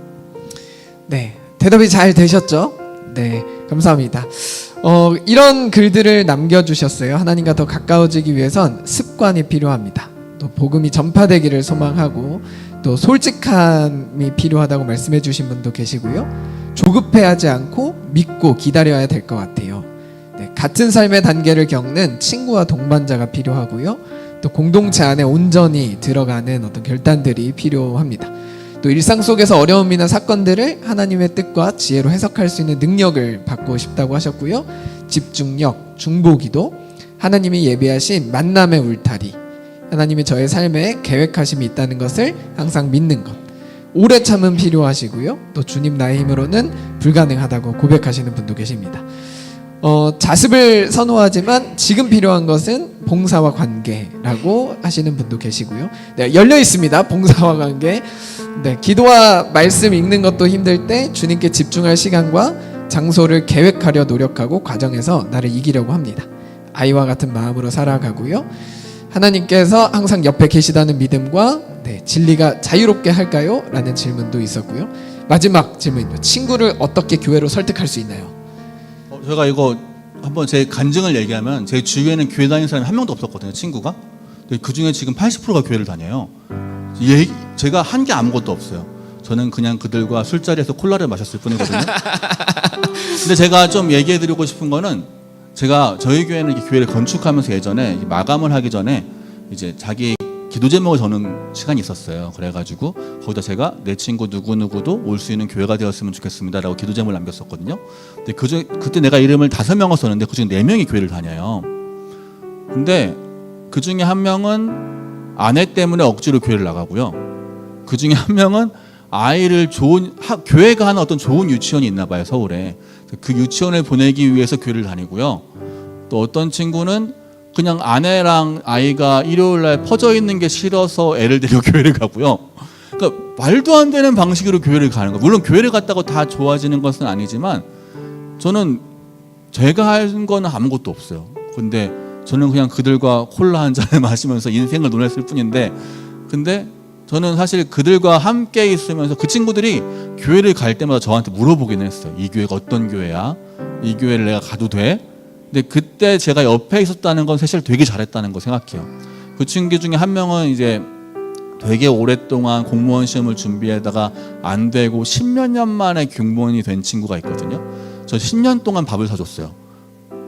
네, 대답이 잘 되셨죠? 네, 감사합니다. 이런 글들을 남겨주셨어요. 하나님과 더 가까워지기 위해선 습관이 필요합니다. 또 복음이 전파되기를 소망하고 또 솔직함이 필요하다고 말씀해 주신 분도 계시고요. 조급해하지 않고 믿고 기다려야 될 것 같아요. 네, 같은 삶의 단계를 겪는 친구와 동반자가 필요하고요. 또 공동체 안에 온전히 들어가는 어떤 결단들이 필요합니다. 또 일상 속에서 어려움이나 사건들을 하나님의 뜻과 지혜로 해석할 수 있는 능력을 받고 싶다고 하셨고요. 집중력, 중보기도, 하나님이 예비하신 만남의 울타리, 하나님이 저의 삶에 계획하심이 있다는 것을 항상 믿는 것, 오래 참음 필요하시고요. 또 주님 나의 힘으로는 불가능하다고 고백하시는 분도 계십니다. 자습을 선호하지만 지금 필요한 것은 봉사와 관계라고 하시는 분도 계시고요. 네, 열려 있습니다. 봉사와 관계. 네, 기도와 말씀 읽는 것도 힘들 때 주님께 집중할 시간과 장소를 계획하려 노력하고 과정에서 나를 이기려고 합니다. 아이와 같은 마음으로 살아가고요. 하나님께서 항상 옆에 계시다는 믿음과 진리가 자유롭게 할까요? 라는 질문도 있었고요. 마지막 질문입니다. 친구를 어떻게 교회로 설득할 수 있나요? 제가 이거 한번 제 간증을 얘기하면 제 주위에는 교회 다니는 사람이 한 명도 없었거든요. 친구가. 그 중에 지금 80%가 교회를 다녀요. 제가 한 게 아무것도 없어요. 저는 그냥 그들과 술자리에서 콜라를 마셨을 뿐이거든요. 근데 제가 좀 얘기해드리고 싶은 거는 제가 저희 교회는 이렇게 교회를 건축하면서 예전에 마감을 하기 전에 이제 자기 기도 제목을 적는 시간이 있었어요. 그래가지고 거기다 제가 내 친구 누구누구도 올 수 있는 교회가 되었으면 좋겠습니다라고 기도 제목을 남겼었거든요. 근데 그때 내가 이름을 5명을 썼는데 그중에 4명이 교회를 다녀요. 근데 그중에 한 명은 아내 때문에 억지로 교회를 나가고요. 그중에 한 명은 아이를 교회가 하는 어떤 좋은 유치원이 있나 봐요, 서울에. 그 유치원을 보내기 위해서 교회를 다니고요. 또 어떤 친구는 그냥 아내랑 아이가 일요일 날 퍼져 있는 게 싫어서 애를 데리고 교회를 가고요. 그러니까 말도 안 되는 방식으로 교회를 가는 거예요. 물론 교회를 갔다고 다 좋아지는 것은 아니지만 저는 제가 한 거는 아무것도 없어요. 근데 저는 그냥 그들과 콜라 한 잔을 마시면서 인생을 논했을 뿐인데, 근데 저는 사실 그들과 함께 있으면서 그 친구들이 교회를 갈 때마다 저한테 물어보긴 했어요. 이 교회가 어떤 교회야? 이 교회를 내가 가도 돼? 근데 그때 제가 옆에 있었다는 건 사실 되게 잘했다는 거 생각해요. 그 친구 중에 한 명은 이제 되게 오랫동안 공무원 시험을 준비하다가 안 되고 10몇 년 만에 공무원이 된 친구가 있거든요. 저 10년 동안 밥을 사줬어요.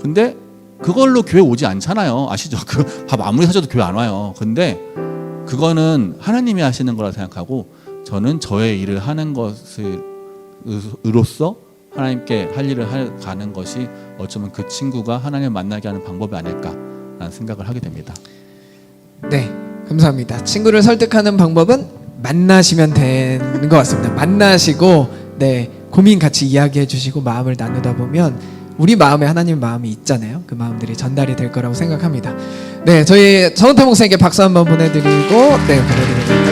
근데 그걸로 교회 오지 않잖아요. 아시죠? 그 밥 아무리 사줘도 교회 안 와요. 근데 그거는 하나님이 하시는 거라 생각하고, 저는 저의 일을 하는 것으로서 하나님께 할 일을 가는 것이 어쩌면 그 친구가 하나님을 만나게 하는 방법이 아닐까라는 생각을 하게 됩니다. 네, 감사합니다. 친구를 설득하는 방법은 만나시면 되는 것 같습니다. 만나시고 네, 고민 같이 이야기해 주시고 마음을 나누다 보면 우리 마음에 하나님 마음이 있잖아요. 그 마음들이 전달이 될 거라고 생각합니다. 네, 저희 정은태 목사님께 박수 한번 보내드리고 네, 보내드립니다.